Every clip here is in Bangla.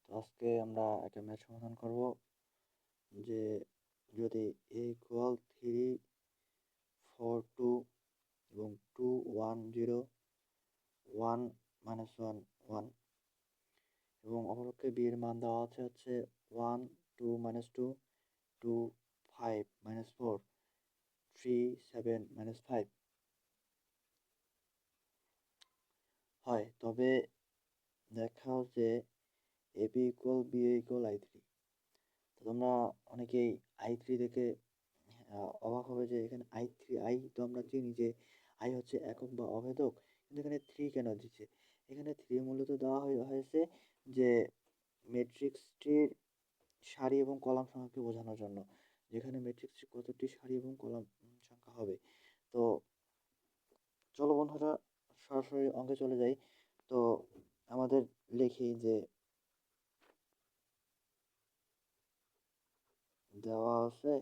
তো আজকে আমরা একটা ম্যাথ সমাধান করব যে যদি a ইকুয়াল 3 4 2 এবং 2 1 0 1 মাইনাস 1 1 এবং অপরপক্ষে b এর মান দেওয়া আছে হচ্ছে 1 2 মাইনাস 2 2 5 মাইনাস 4 3 7 মাইনাস 5 হয়, তবে দেখাও যে ab equal ba equal i3। তো তোমরা অনেকেই i3 দেখে অবাক হবে যে এখানে আই তো আমরা চিনি যে আই হচ্ছে একক বা অভেদক, কিন্তু এখানে 3 কেন দিচ্ছে? এখানে 3 মূলত দেওয়া হয়েছে যে ম্যাট্রিক্সটির সারি এবং কলাম সংখ্যাকে বোঝানোর জন্য, যেখানে ম্যাট্রিক্সটির কতটি সারি এবং কলাম সংখ্যা হবে। তো চলো বন্ধুরা সরাসরি অঙ্কে চলে যাই। তো আমাদের লিখি যে দেওয়া আছে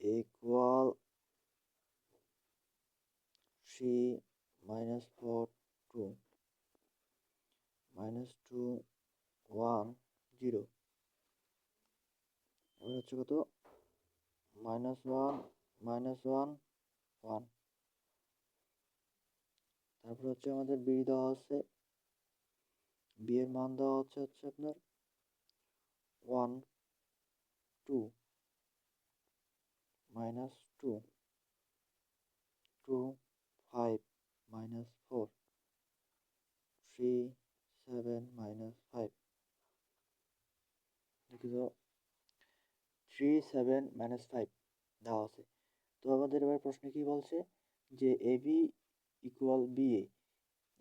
ইকুয়াল 3 minus 4 2 minus 2 1 0, এবার হচ্ছে কত minus 1 minus 1 1। তারপর হচ্ছে আমাদের বি দেওয়া আছে, বি এর মান দেওয়া হচ্ছে আপনার 1 2 minus 2 2 5 minus 4 3 7 minus 5। দেখি তো 3 7 minus 5 দেওয়া আছে। তো আমাদের এবার প্রশ্নে কি বলছে যে A B equal B A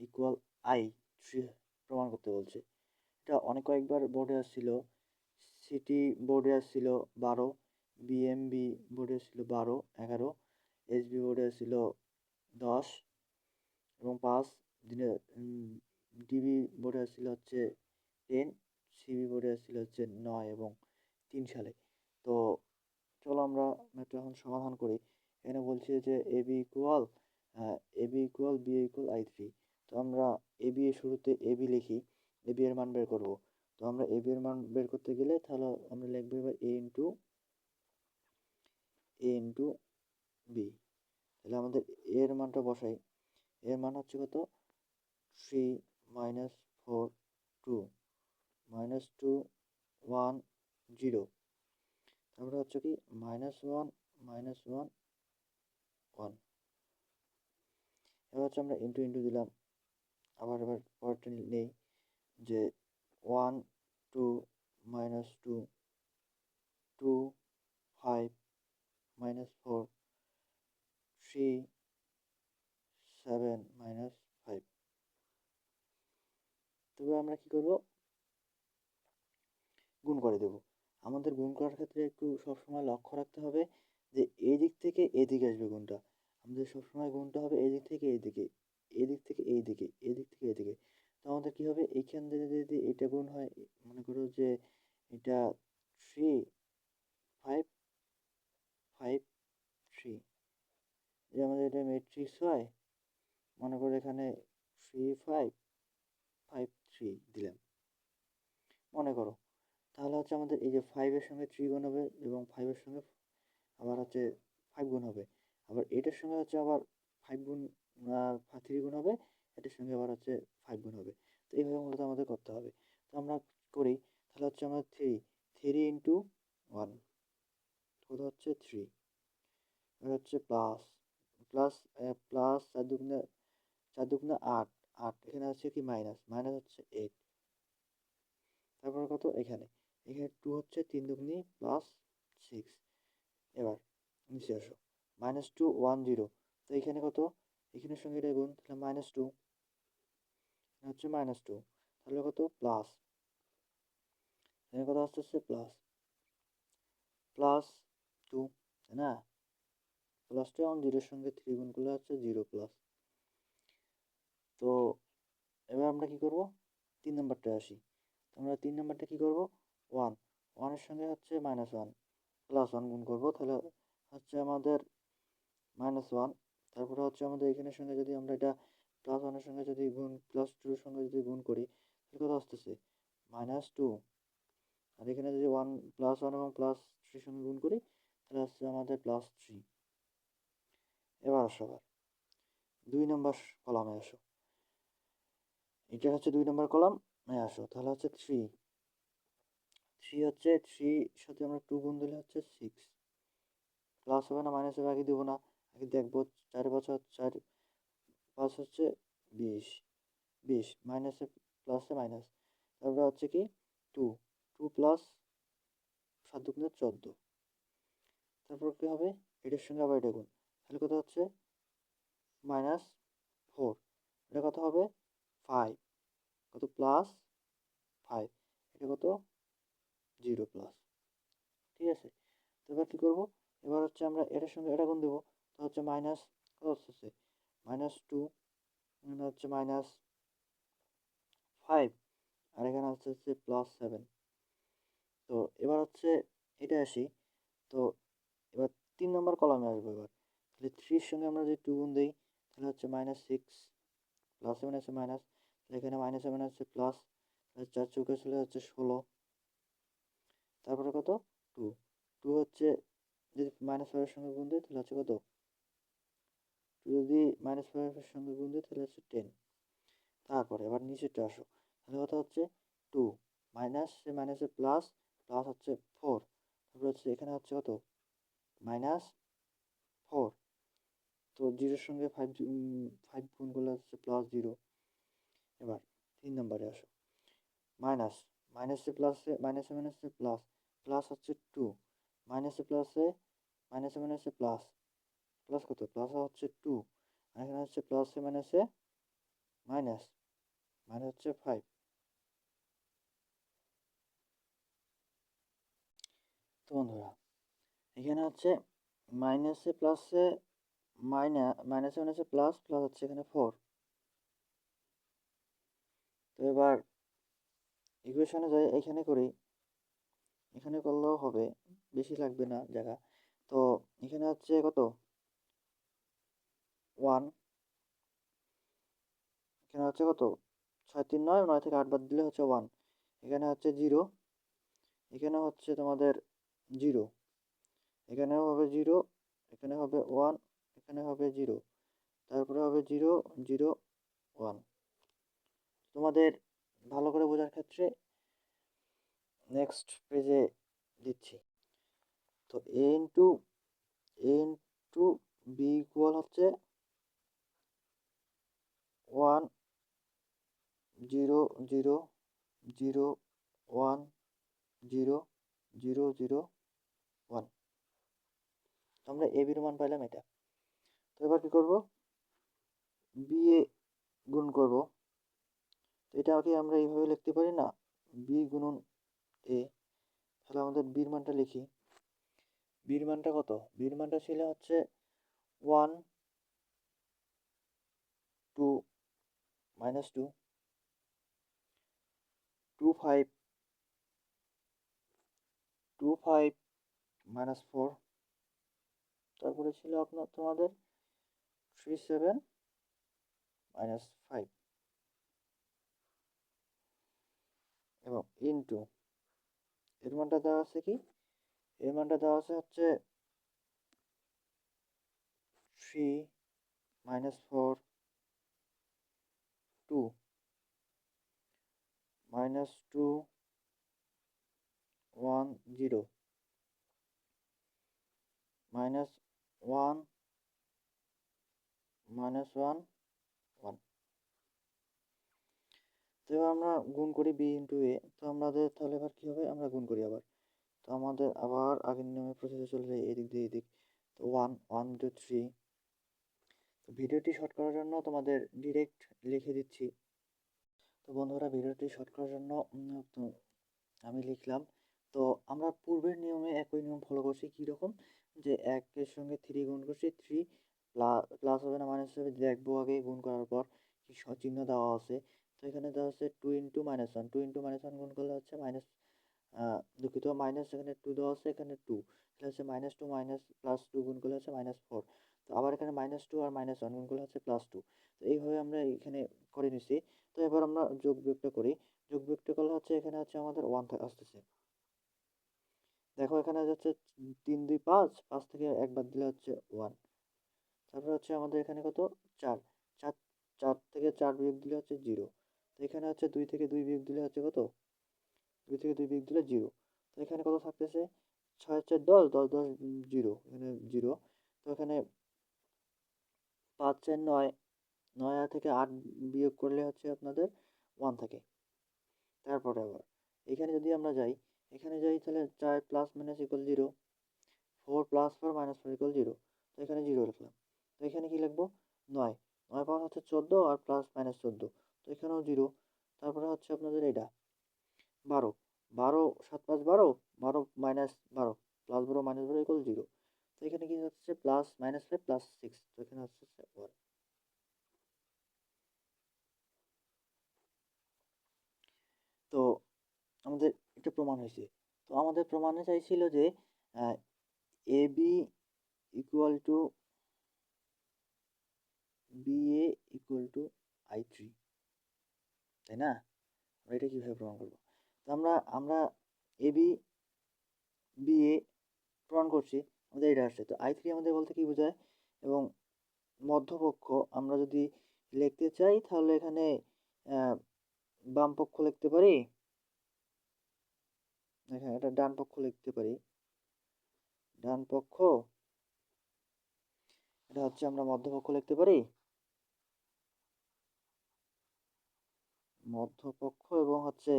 equal I 3 প্রমাণ করতে বলছে। এটা অনেক কয়েকবার বোর্ডে আসছিল, সিটি বোর্ডে আসছিল 12, বিএমবি বোর্ডে আসছিল 12 11, এসবি বোর্ডে আসছিল 10 এবং 5 দিনে, ডিবি বোর্ডে আসছিল হচ্ছে 10, সিবি বোর্ডে আসছিল হচ্ছে 9 এবং 3 সালে। তো চলো আমরা ম্যাথটা এখন সমাধান করি। এখানে বলছে যে AB equal B equal i3। তো আমরা এবি এর শুরুতে এবি লিখি, এবি এর মান বের করব। তো আমরা এবি এর মান বের করতে গেলে তাহলে আমরা লিখবো এবার এ ইন্টু বি। তাহলে আমাদের এর মানটা বসাই, এর মান হচ্ছে কত 3 minus 4 2 minus 2 1 0, তারপরে হচ্ছে কি minus 1 minus 1 1। এবার হচ্ছে আমরা ইন্টু দিলাম, এবার পরেরটা নেই যে 1 2 minus 2 2 5 minus 4 3 7 minus 5। তবে আমরা কি করব, গুণ করে দেব। আমাদের গুণ করার ক্ষেত্রে একটু সবসময় লক্ষ্য রাখতে হবে যে এই দিক থেকে এদিকে আসবে গুণটা। আমাদের সবসময় গুণটা হবে এদিক থেকে এইদিকে, এদিক থেকে এইদিকে, এদিক থেকে এদিকে। তো আমাদের কি হবে, এইখান থেকে যদি এটা গুণ হয়, মনে করো যে এটা 3 5 5 3, যে আমাদের এটা ম্যাট্রিক্স হয়, মনে করো এখানে 3 5 5 3 দিলাম মনে করো। তাহলে হচ্ছে আমাদের এই যে 5 এর সঙ্গে 3 গুণ হবে এবং 5 এর সঙ্গে আবার হচ্ছে 5 গুণ হবে, আবার এটার সঙ্গে হচ্ছে আবার 5 গুণ 3 গুণ হবে, এটার সঙ্গে আবার হচ্ছে 5 গুণ হবে। তো এইভাবে মূলত আমাদের করতে হবে। তো আমরা করি, তাহলে হচ্ছে আমরা 3 ইন্টু 1 কত হচ্ছে 3, এবার হচ্ছে প্লাস প্লাস প্লাস 4 দুগুণে 8 8, এখানে হচ্ছে কি মাইনাস মাইনাস হচ্ছে 8, তারপর কত এখানে 2 হচ্ছে 3 দুগুণে প্লাস 6। এবার নিচে আসো -2 1 0, তো এখানে কত, এখানের সঙ্গে এটা গুণ, তাহলে -2 হচ্ছে -2, তাহলে কত প্লাস, এখানে কত আসতেছে প্লাস প্লাস 2, তাই না? প্লাস 2 এবং 0 এর সঙ্গে 3 গুণ করলে হচ্ছে 0 প্লাস। তো এবার আমরা কি করব, 3 নাম্বারটায় আসি। আমরা 3 নাম্বারটা কি করব, 1 1 এর সঙ্গে হচ্ছে -1 প্লাস 1 গুণ করব, তাহলে হচ্ছে আমাদের -1। তারপরে হচ্ছে আমাদের এখানের সঙ্গে যদি আমরা এটা প্লাস ওয়ানের সঙ্গে যদি প্লাস টুর সঙ্গে যদি গুণ করি তাহলে কত আসতেছে -2। আর এখানে যদি প্লাস ওয়ান এবং প্লাস থ্রির সঙ্গে গুণ করি তাহলে আসছে আমাদের +3। এবার আসো আবার 2 নম্বর কলামে আসো, এটা হচ্ছে 2 নম্বর কলাম আসো, তাহলে হচ্ছে 3 হচ্ছে 3 সাথে আমরা 2 গুণ দিলে হচ্ছে 6। প্লাস হবে না মাইনাস হবে আগে দেবো না, আগে দেখবো 4 বছর 4 5 হচ্ছে 20 মাইনাসে প্লাসে মাইনাস, তারপরে হচ্ছে কি 2 প্লাস 7 দুগুণে 14, তারপর কি হবে এটার সঙ্গে আবার এটা গুণ, তাহলে কত হচ্ছে -4, এটা কত হবে 5, কত +5, এটা কত 0 প্লাস। ঠিক আছে, তো এবার কী করবো, এবার হচ্ছে আমরা এটার সঙ্গে এটা গুণ দেবো, তো হচ্ছে মাইনাস কত হচ্ছে -2, এখানে হচ্ছে -5, আর এখানে হচ্ছে +7। তো এবার হচ্ছে এটা আসি, তো এবার 3 নম্বর কলামে আসবো এবার, তাহলে 3 সঙ্গে আমরা যদি 2 গুণ দিই তাহলে হচ্ছে -6, প্লাস সেভেন আছে মাইনাস, তাহলে এখানে -7 আছে প্লাস, তাহলে 4 চৌকে চলে হচ্ছে 16, তারপরে কত 2 হচ্ছে যদি -5 এর সঙ্গে গুণ দিই তাহলে হচ্ছে কত 2, যদি -5 এর সঙ্গে গুণ দিই তাহলে হচ্ছে 10। তারপরে এবার নিচেরটা আসো, তাহলে কত হচ্ছে 2 মাইনাস মাইনাসে প্লাস, প্লাস হচ্ছে 4, তারপরে হচ্ছে এখানে হচ্ছে কত -4, তো 0-এর সঙ্গে 5 গুণ করলে হচ্ছে +0। এবার 3 নম্বরে আসো, মাইনাসে প্লাসে মাইনাসে মাইনাসে প্লাস, প্লাস হচ্ছে 2 মাইনাসে প্লাসে মাইনাসে মাইনাসে প্লাস, প্লাস কত প্লাস হচ্ছে 2, আর এখানে হচ্ছে প্লাসে মাইনাসে মাইনাস, মানে হচ্ছে 5। তো বন্ধুরা এখানে হচ্ছে মাইনাসে প্লাসে মাইনাসে মাইনাসে প্লাস, প্লাস হচ্ছে এখানে 4। তো এবার ইকুয়েশনে যাই, এখানে করি, এখানে করলেও হবে, বেশি লাগবে না জায়গা। তো এখানে হচ্ছে কত 1, এখানে হচ্ছে কত 6 3 9, 9 থেকে 8 বাদ দিলে হচ্ছে 1, এখানে হচ্ছে 0, এখানে হচ্ছে তোমাদের 0, এখানেও হবে 0, এখানে হবে 1, এখানে হবে 0, তারপরে হবে 0 0 1। তোমাদের ভালো করে বোঝার ক্ষেত্রে নেক্সট পেজে দিচ্ছি। তো a ইন্টু b ইকুয়াল হচ্ছে 1 0 0 0 1 0 0 0 1। তো আমরা a বির মান পাইলাম এটা। তো এবার কি করব, b এ গুণ করব, তো এটাকে আমরা এইভাবে লিখতে পারি না, b গুণন a, তাহলে আমাদের b এর মানটা লিখি। b এর মানটা কত, b এর মানটা ছিল হচ্ছে 1 2 -2 2 5 2 5 -4, তারপরে ছিল আপনার তোমাদের 3 7 -5, এবং ইনটু এর মানটা দেওয়া আছে কি, এর মানটা দেওয়া আছে হচ্ছে 3 -4 2 -2 1 0 -1 -1 1। তো এবার আমরা গুণ করি b ইন্টু এ, তো আমাদের তাহলে এবার কী হবে, আমরা গুণ করি আবার, তো আমাদের আবার আগের নিয়মে প্রসেসে চলে যায়, এদিক দিয়ে এদিক, তো 1 1 2 3। তো ভিডিওটি শর্ট করার জন্য তোমাদের ডিরেক্ট লিখে দিচ্ছি। তো বন্ধুরা ভিডিওটি শর্ট করার জন্য তো আমি লিখলাম। তো আমরা পূর্বের নিয়মে একই নিয়ম ফলো করছি, কীরকম যে 1-এর সঙ্গে 3 গুণ করছি, 3 প্লাস হবে না মাইনাস হবে দেখবো আগে গুণ করার পর কি চিহ্ন দেওয়া আছে। তো এখানে দেওয়া আছে 2 ইন্টু -1, 2 ইন্টু -1 গুণ করলে হচ্ছে মাইনাস, দুঃখিত মাইনাস, এখানে 2 দেওয়া আছে, এখানে 2, তাহলে হচ্ছে -2 মাইনাস +2 গুণ করলে হচ্ছে -4। তো আবার এখানে -2 আর -1 গুণ করলে হচ্ছে +2। তো এইভাবে আমরা এখানে করে নিছি। তো এবার আমরা যোগ বিয়োগটা করি। যোগ বিয়োগটা করলে হচ্ছে এখানে হচ্ছে আমাদের 1 আসতেছে। দেখো এখানে হচ্ছে 3 2 5, 5 থেকে 1 বাদ দিলে হচ্ছে 1। তারপর হচ্ছে আমাদের এখানে কত 4, 4 4 থেকে 4 বিয়োগ দিলে হচ্ছে 0। তো এখানে হচ্ছে 2 থেকে 2 বিয়োগ দিলে হচ্ছে কত, 2 থেকে 2 বিয়োগ দিলে 0। তো এখানে কত থাকতেছে 6 4 10, 10 10 0, এখানে 0। তো এখানে 5 4 9, 9 থেকে 8 বিয়োগ করলে হচ্ছে আপনাদের 1 থাকে। তারপরে আবার এখানে যদি আমরা যাই, এখানে যাই তাহলে 4 plus minus equal 0, 4 plus 4 minus 4 equal 0। তো এখানে 0 লিখলাম। তো এখানে কি লিখবো 9, 9 পাওয়ার হচ্ছে 14 আর প্লাস মাইনাস 14। তো এখানেও 0। তারপরে হচ্ছে আপনাদের এটা 12, 12 7 5 12, 12 মাইনাস 12 প্লাস 12 মাইনাস 12 ইকুয়াল 0। তো এখানে কি হচ্ছে প্লাস মাইনাস 5 প্লাস 6। তো এখানে হচ্ছে 1। তো আমাদের একটা প্রমাণ হয়েছে। তো আমাদের প্রমাণে চাইছিল যে A B equal to B A equal to I3, তাই না? আমরা এটা কীভাবে প্রমাণ করবো? তো আমরা আমরা এ বি বি এ প্রমাণ করছি, আমাদের এটা আসছে। তো I3 আমাদের বলতে কি বোঝায়, এবং মধ্যপক্ষ আমরা যদি লিখতে চাই তাহলে এখানে বাম পক্ষ লিখতে পারি, এখানে এটা ডান পক্ষ লিখতে পারি। ডান পক্ষ, এটা হচ্ছে আমরা মধ্যপক্ষ লিখতে পারি, মধ্যপক্ষ, এবং হচ্ছে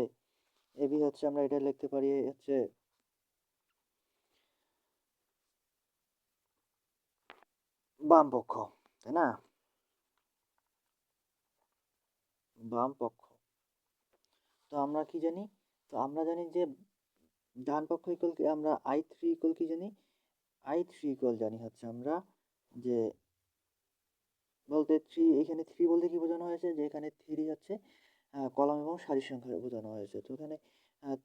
এবি হচ্ছে আমরা এটা লিখতে পারি হচ্ছে বাম পক্ষ, তাই না? বাম পক্ষ। তো আমরা কি জানি? তো আমরা জানি যে ডান পক্ষ ইকুয়াল কি, আমরা I3 ইকুয়াল কি জানি? I3 ইকুয়াল জানি হচ্ছে আমরা যে বলতে 3, এখানে 3 বলতে কি বোঝানো হয়েছে, যে এখানে 3 হচ্ছে কলাম এবং সারির সংখ্যা বোঝানো হয়েছে। তো এখানে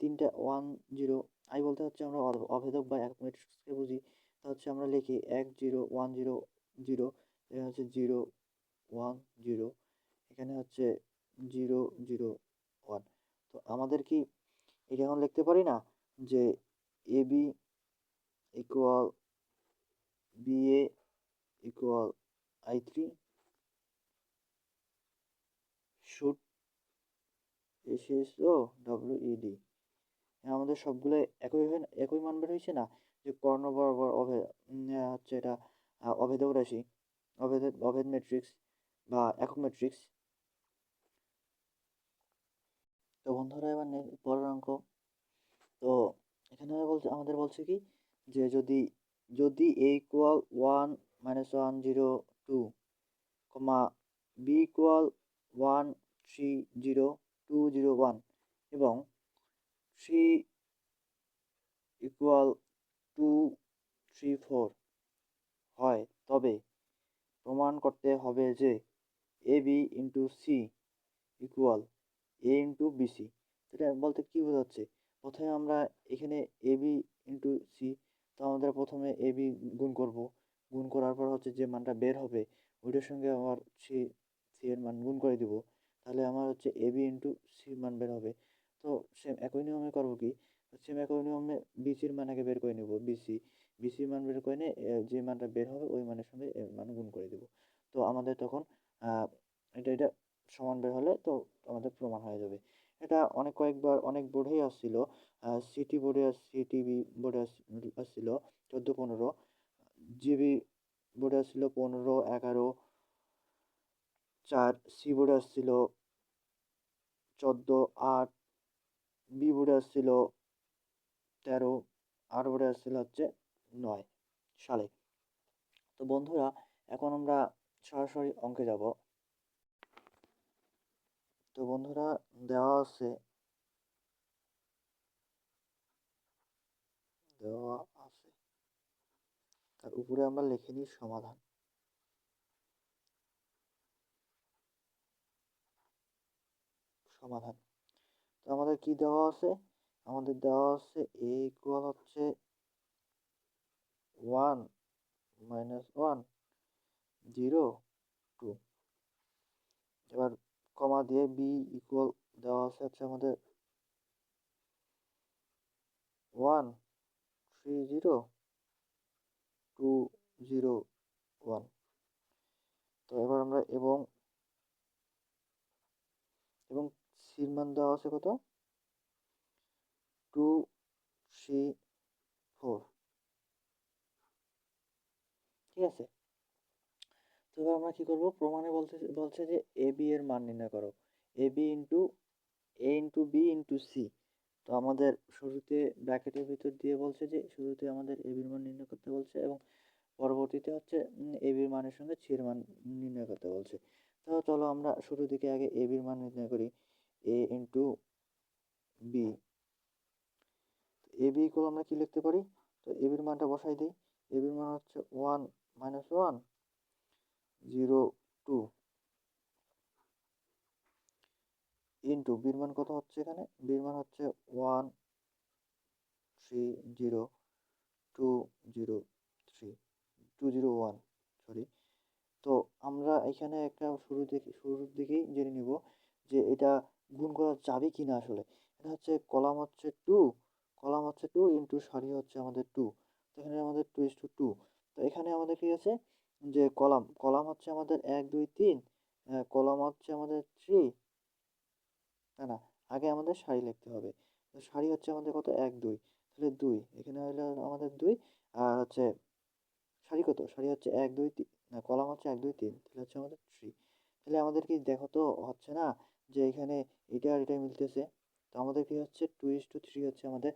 3টা 1 0, আই বলতে হচ্ছে আমরা অভেদক বা একক ম্যাট্রিক্সকে বুঝি। তা হচ্ছে আমরা লিখি 1 0 1 0 0, এখানে হচ্ছে 0 1 0, এখানে হচ্ছে 0 0 1। তো আমাদের কি এটা এখন লিখতে পারি না যে A B equal B A equal I3 should SSO WED। আমাদের সবগুলো একই মান বের হয়েছে না, যে কর্ণ বরাবর হচ্ছে এটা অভেদক রাশি, অভেদ ম্যাট্রিক্স বা একক ম্যাট্রিক্স। তো বন্ধুরা এবার পরের অঙ্ক। তো এখানে আমাদের বলছে কি, যে যদি যদি a ইকুয়াল 1 -1 0 2, বি ইকুয়াল 1 3 0 2 0 1 এবং 3 ইকুয়াল 2 3 4 হয়, তবে প্রমাণ করতে হবে যে A B into C equal A into BC. এটা বলতে কী বোঝাচ্ছে? প্রথমে আমরা এখানে এ বি ইন্টু সি, তো আমাদের প্রথমে এ বি গুণ করব, গুণ করার পর হচ্ছে যে মানটা বের হবে ওইটার সঙ্গে আমার সি সি এর মান গুণ করে দিব, তাহলে আমার হচ্ছে এ বি ইন্টু সির মান বের হবে। তো সেম একই নিয়মে করবো কি, সেম একই নিয়মে বিসির মান আগে বের করে নেব, বিসির মান বের করে নিয়ে যে মানটা বের হবে ওই মানের সঙ্গে এর মান গুণ করে দেব। তো আমাদের তখন এটা সমান বের হলে তো আমাদের প্রমাণ হয়ে যাবে। এটা কয়েকবার অনেক বোর্ডেই আসছিল, সিটি বোর্ডে সিটিবি বোর্ডে আসছিল 14 15, জিবি বোর্ডে আসছিল 15 11, 4 সি বোর্ডে আসছিল 14 8, বি বোর্ডে আসছিল 13, আর বোর্ডে আসছিল হচ্ছে 9 সালে। তো বন্ধুরা এখন আমরা সরাসরি অঙ্কে যাব। তো বন্ধুরা দেওয়া আছে, তার উপরে আমরা লিখে নিই সমাধান। তো আমাদের কি দেওয়া আছে? আমাদের দেওয়া আছে এ ইকুয়াল হচ্ছে 1 -1 0 2। এবার কমা দিয়ে বি ইকুয়াল দেওয়া আছে হচ্ছে আমাদের 1 3 0 2 0 1। তো এবার আমরা এবং সির মান দেওয়া আছে কত 2 3 4। ঠিক আছে। তো এবার আমরা কি করব, প্রমাণে বলছে যে এ বি এর মান নির্ণয় করো, A B into A into B into C. তো আমাদের শুরুতে ব্র্যাকেটের ভিতর দিয়ে বলছে যে শুরুতে আমাদের এ বির মান নির্ণয় করতে বলছে এবং পরবর্তীতে হচ্ছে এ বির মানের সঙ্গে সি এর মান নির্ণয় করতে বলছে। তো চলো আমরা শুরু দিকে আগে এ বির মান নির্ণয় করি, এ ইন্টু বি। এ বি ইকুয়াল আমরা কি লিখতে পারি, তো এ বির মানটা বসাই দিই। এ বির মান হচ্ছে 1 মাইনাস 1 0 2 ইন্টু বির মান কত হচ্ছে, এখানে বির মান হচ্ছে 1 3 0 2 0 3 2 0 1 সরি। তো আমরা এখানে একটা শুরুর দিকেই জেনে নিব যে এটা গুণ করা যাবে কি না। আসলে এটা হচ্ছে কলাম হচ্ছে 2, কলাম হচ্ছে 2 ইন্টু সারি হচ্ছে আমাদের 2। তো এখানে আমাদের 2:2। তো এখানে আমাদের কি আছে যে কলাম কলাম হচ্ছে আমাদের 1 2 3, কলাম হচ্ছে আমাদের 3, না না, আগে আমাদের সারি লিখতে হবে। তো সারি হচ্ছে আমাদের কত 1 2, তাহলে 2 এখানে হলো আমাদের 2। আর হচ্ছে সারি কত, সারি হচ্ছে 1 2 3, না কলাম হচ্ছে 1 2 3, তাহলে হচ্ছে আমাদের 3। তাহলে আমাদের কি দেখো তো হচ্ছে না যে এখানে এটা আর এটা মিলতেছে। তো আমাদের কি হচ্ছে 2:3 হচ্ছে আমাদের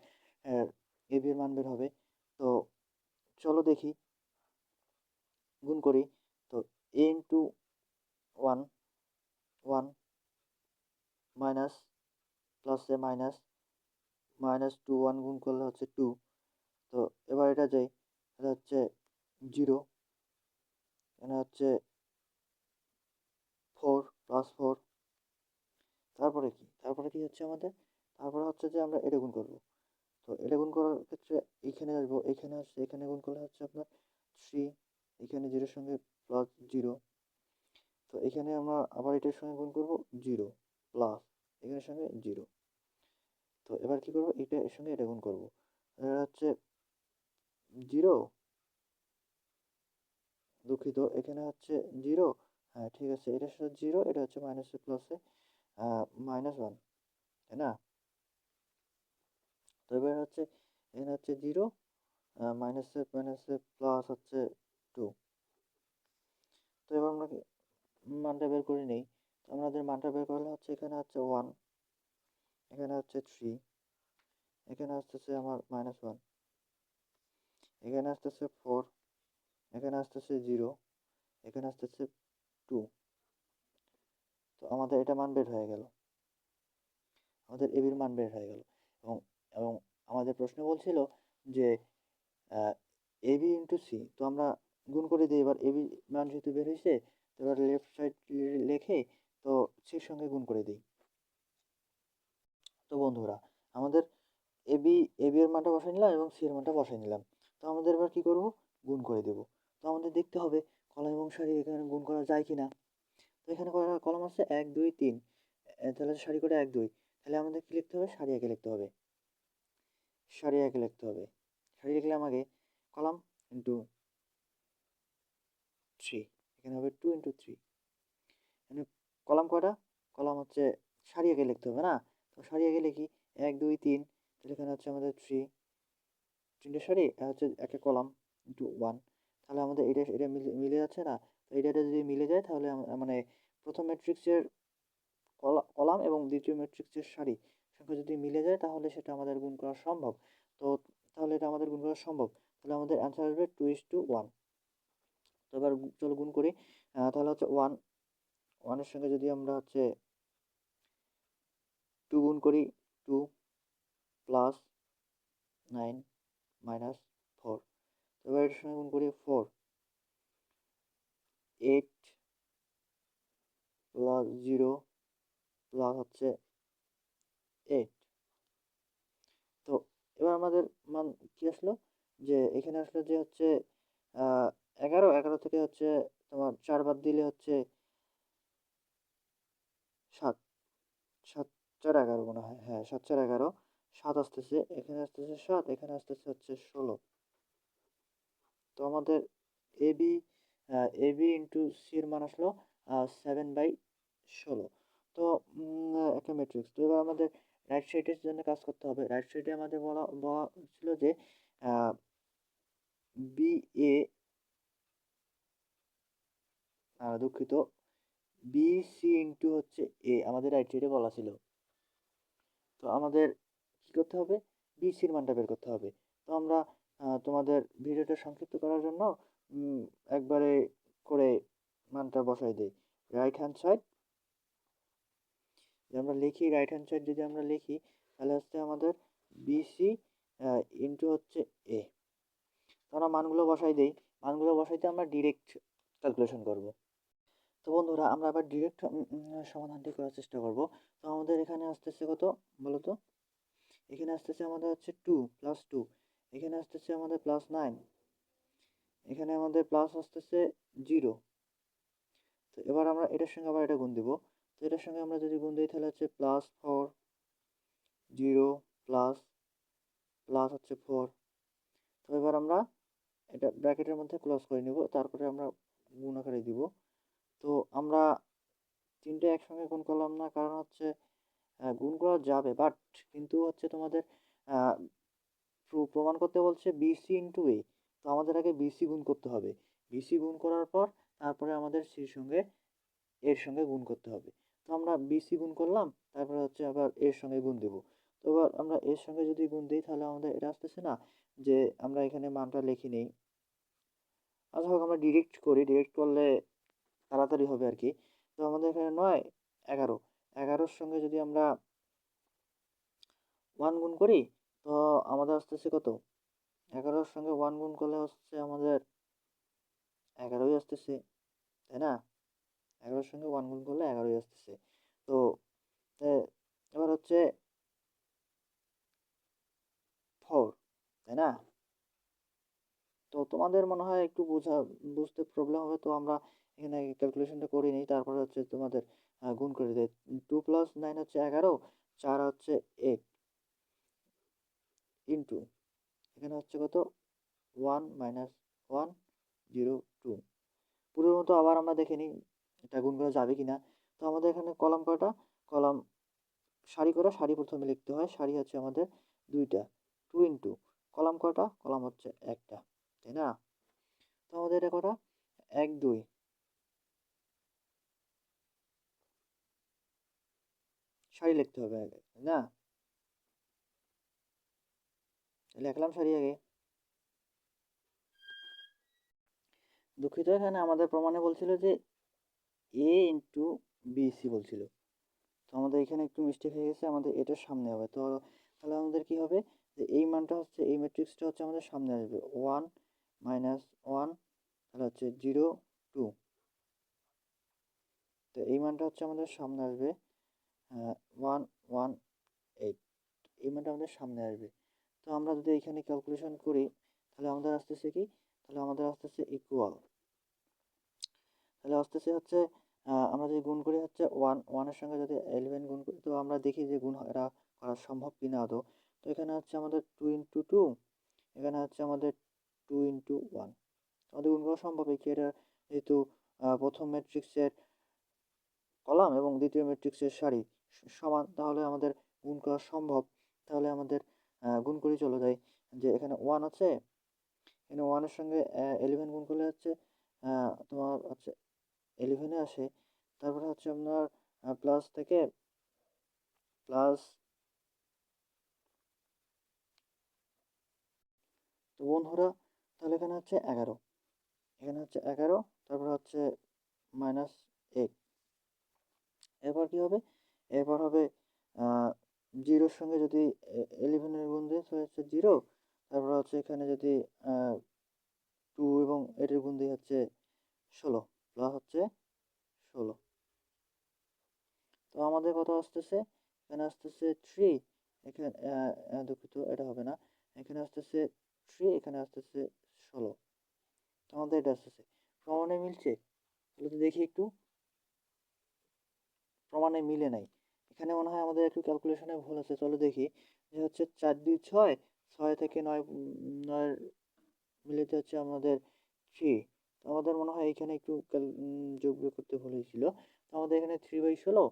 এ বি এর মান বের হবে। তো চলো দেখি গুণ করি। তো এ ইন্টু 1 1 মাইনাস প্লাসে মাইনাস মাইনাস 2 1 গুণ করলে হচ্ছে 2। তো এবার এটা যাই, এটা হচ্ছে 0, এখানে হচ্ছে 4 প্লাস 4। তারপরে কি, তারপরে কি হচ্ছে আমাদের, তারপরে হচ্ছে যে আমরা এটা গুণ করবো। তো এটা গুণ করার ক্ষেত্রে এইখানে আসবো, এখানে আসছে, এখানে গুণ করলে হচ্ছে আপনার 3, এখানে 0 এর সঙ্গে প্লাস 0। তো এখানে আমরা আবার এটার সঙ্গে গুণ করব 0 প্লাস এখানের সঙ্গে 0। তো এবার কি করব, এটা এর সঙ্গে এটা গুণ করব, এটা হচ্ছে 0, দুঃখিত এখানে হচ্ছে 0। হ্যাঁ ঠিক আছে, এটার সাথে 0, এটা হচ্ছে মাইনাসে প্লাসে -1, তাই না। তো এবার হচ্ছে এখানে হচ্ছে 0, মাইনাসে মাইনাসে প্লাস হচ্ছে 2। তো এবার আমরা মানটা বের করে নিই। তো আমাদের মানটা বের করলে হচ্ছে এখানে হচ্ছে 1, এখানে হচ্ছে 3, এখানে আসতেছে আমার -1, এখানে আসতেছে 4, এখানে আসতেছে 0, এখানে আসতেছে 2। তো আমাদের এটা মান বের হয়ে গেল, আমাদের এবির মান বের হয়ে গেল। এবং এবং আমাদের প্রশ্ন বলছিল যে এবি ইন্টু সি। তো আমরা গুণ করে দিই এবার, এবি মান যেহেতু বের হয়েছে, তো এবার লেফট সাইড লেখে তো সির সঙ্গে গুণ করে দিই। তো বন্ধুরা আমাদের এবি এবি এর মানটা বসাই নিলাম এবং সি এর মানটা বসাই নিলাম। তো আমাদের এবার কি করব, গুণ করে দেব। তো আমাদের দেখতে হবে কলাম এবং সারি এখানে গুণ করা যায় কিনা। তো এখানে কলাম আছে 1 2 3, তাহলে সারি করে 1 2, তাহলে আমাদের কি লিখতে হবে, সারি আগে লিখতে হবে, সারি আগে লিখতে হবে। সারি লিখলাম আগে, কলাম ইন্টু 3, এখানে হবে 2 ইন্টু 3। এখানে কলাম কয়টা, কলাম হচ্ছে সারি আগে লিখতে হবে না। তো সারি আগে লিখি 1 2 3, তাহলে এখানে হচ্ছে আমাদের 3, তিনটে সারি হচ্ছে একটা কলাম ইন্টু 1। তাহলে আমাদের এটা এটা মিলে যাচ্ছে না। তো এটা যদি মিলে যায় তাহলে মানে প্রথম ম্যাট্রিক্সের কলাম এবং দ্বিতীয় ম্যাট্রিক্সের সারি সংখ্যা যদি মিলে যায় তাহলে সেটা আমাদের গুণ করা সম্ভব। তো তাহলে এটা আমাদের গুণ করা সম্ভব, তাহলে আমাদের অ্যান্সার আসবে 2:1। তো এবার চলো গুণ করি। তাহলে হচ্ছে 1, 1 এর সঙ্গে যদি আমরা হচ্ছে 2 গুণ করি, 2 প্লাস 9 মাইনাস 4। তো এবার এটার সঙ্গে গুণ করি 4, 8 প্লাস 0 প্লাস হচ্ছে 8। তো এবার আমাদের মান কি আসলো, যে এখানে আসলো যে হচ্ছে 11 11 থেকে হচ্ছে তোমার 4 বাদ দিলে হচ্ছে 7, 7 4 11 মনে হয়, হ্যাঁ 7 4 11, 7 আসতেছে, এখানে আসতেছে 7, এখানে আসতেছে হচ্ছে 16। তো আমাদের এবি এবি ইন্টু সি এর মান আসলো 7/16। তো একটা ম্যাট্রিক্স। তো এবার আমাদের রাইট সাইডের জন্য কাজ করতে হবে। রাইট সাইডে আমাদের বলা বলা ছিল যে বি এ, দুঃখিত, বি সি ইন্টু হচ্ছে এ আমাদের রাইট সাইডে বলা ছিল। তো আমাদের কি করতে হবে, বি সির মানটা বের করতে হবে। তো আমরা তোমাদের ভিডিওটা সংক্ষিপ্ত করার জন্য একবারে করে মানটা বসাই দিই। রাইট হ্যান্ড সাইড যদি আমরা লিখি, রাইট হ্যান্ড সাইড যদি আমরা লিখি, তাহলে হচ্ছে আমাদের বিসি ইন্টু হচ্ছে এ। তো আমরা মানগুলো বসাই দিই। মানগুলো বসাইতে আমরা ডিরেক্ট ক্যালকুলেশন করব। তো বন্ধুরা আমরা আবার ডিরেক্ট সমাধানটি করার চেষ্টা করব। তো আমাদের এখানে আসতেছে কত বলো তো? এখানে আসতেছে আমাদের হচ্ছে 2 প্লাস 2, এখানে আসতেছে আমাদের প্লাস 9, এখানে আমাদের প্লাস আসতেছে 0। তো এবার আমরা এটার সঙ্গে আবার এটা গুণ দিব। তো এটার সঙ্গে আমরা যদি গুণ দিই তাহলে হচ্ছে প্লাস 4, 0 প্লাস প্লাস হচ্ছে 4। তো এবার আমরা এটা ব্র্যাকেটের মধ্যে ক্লোজ করে নিব, তারপরে আমরা গুণ আকারে দিব। তো আমরা তিনটে একসঙ্গে গুণ করলাম না, কারণ হচ্ছে গুণ করা যাবে, বাট কিন্তু হচ্ছে তোমাদের প্রমাণ করতে বলছে বিসি ইন্টু এ। তো আমাদের আগে বিসি গুণ করতে হবে। বিসি গুণ করার পর তারপরে আমাদের সির সঙ্গে এর সঙ্গে গুণ করতে হবে। তো আমরা বিসি গুণ করলাম, তারপরে হচ্ছে আবার এর সঙ্গে গুণ দেব। তো এবার আমরা এর সঙ্গে যদি গুণ দিই তাহলে আমাদের এটা আসতেছে না যে আমরা এখানে মানটা লিখে নেই। আচ্ছা হোক, আমরা ডিরেক্ট করি, ডিরেক্ট করলে তাড়াতাড়ি হবে আর কি। তো আমাদের এখানে 9 11, 11-র সঙ্গে যদি আমরা 1 গুণ করি, তো আমাদের আসতেছে কত? 11-র সঙ্গে 1 গুণ করলে হচ্ছে আমাদের 11ই আসতেছে, তাই না? 11-র সঙ্গে 1 গুণ করলে 11ই আসতেছে। তো এবার হচ্ছে 4, তাই না? তো তোমাদের মনে হয় একটু বুঝতে প্রবলেম হবে, তো আমরা এখানে ক্যালকুলেশনটা করে নিই, তারপরে হচ্ছে তোমাদের গুণ করে দেয়। 2 প্লাস 9 হচ্ছে 11, 4 হচ্ছে 8 ইন্টু এখানে হচ্ছে কত 1 মাইনাস 1 0 2। পুরোর মতো আবার আমরা দেখে নিই এটা গুণ করা যাবে কিনা। তো আমাদের এখানে কলাম কয়টা? কলাম সারি করা, সারি প্রথমে লিখতে হয়। সারি হচ্ছে আমাদের 2টা, 2 ইন্টু কলাম কয়টা? কলাম হচ্ছে একটা, তাই না? তো আমাদের এটা কটা? 1 2, সারি লিখতে হবে আগে, তাই না? লিখলাম সারি আগে। দুঃখিত, এখানে আমাদের প্রমাণে বলছিল যে এ ইন্টু বিসি বলছিল। তো আমাদের এখানে একটু মিস্টেক হয়ে গেছে, আমাদের এটার সামনে হবে। তো তাহলে আমাদের কি হবে, যে এই মানটা হচ্ছে, এই ম্যাট্রিক্সটা হচ্ছে আমাদের সামনে আসবে 1 মাইনাস 1, তাহলে হচ্ছে 0 2। তো এই মানটা হচ্ছে আমাদের সামনে আসবে 1 1 8, এই মানটা আমাদের সামনে আসবে। তো আমরা যদি এখানে ক্যালকুলেশন করি তাহলে আমাদের আসতেছে কি, তাহলে আমাদের আসতেছে ইকুয়াল, তাহলে আসতেছে হচ্ছে আমরা যদি গুণ করি হচ্ছে 1 1 এর সঙ্গে যদি 11 গুণ করি, তো আমরা দেখি যে গুণ এটা করা সম্ভব কিনা আদৌ। তো এখানে হচ্ছে আমাদের 2 ইন্টু 2, এখানে হচ্ছে আমাদের 2 ইন্টু 1, আমাদের গুণ করা সম্ভব। এই এটা যেহেতু প্রথম ম্যাট্রিক্সের কলাম এবং দ্বিতীয় ম্যাট্রিক্সের সারি সমান, তাহলে আমাদের গুণ করা সম্ভব। তাহলে আমাদের গুণ করি, চলে যাই যে এখানে 1 আছে, এখানে 1 এর সঙ্গে 11 গুণ করলে হচ্ছে তোমার হচ্ছে 11 আসে। তারপরে হচ্ছে আপনার প্লাস থেকে প্লাস, তো বন্ধুরা তাহলে এখানে হচ্ছে 11, এখানে হচ্ছে 11, তারপর হচ্ছে মাইনাস 8। এরপর কি হবে, এরপর হবে জিরোর সঙ্গে যদি 11-এর গুণ দিই তো হচ্ছে 0, তারপর হচ্ছে এখানে যদি 2 এবং 8-এর গুণ দিই হচ্ছে 16, প্লাস হচ্ছে 16। তো আমাদের কত আসতেছে, এখানে আসতেছে 3, এখানে দুঃখিত এটা হবে না, এখানে আসতেছে 3, এখানে আসতেছে 16। তো আমাদের এটা আসতেছে, প্রমাণে মিলছে। তাহলে তো দেখি একটু প্রমাণে মিলে নাই। এখানে মনে হয় আমাদের একটু ক্যালকুলেশনে ভুল আছে। চলো দেখি যে হচ্ছে 4 2 6, 6 থেকে 9 9 মিলাতে হচ্ছে আমাদের 3। তো আমাদের মনে হয় এখানে একটু যোগ বিয়োগ করতে ভুল হয়েছিল। তো আমাদের এখানে 3/16,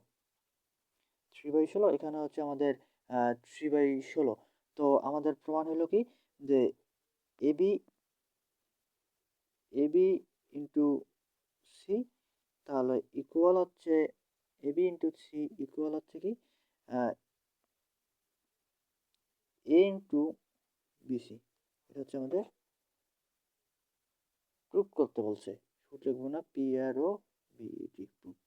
3/16 এখানে হচ্ছে আমাদের 3/16। তো আমাদের প্রমাণ হলো কি যে এবি এবি ইন্টু সি তাহলে ইকুয়াল হচ্ছে এবি ইন্টু সি ইকুয়াল হচ্ছে কি এ ইন্টু বিসি। এটা হচ্ছে আমাদের প্রুফ করতে বলছে। সূত্র গুণা পি আর ও বিডি প্রুফ।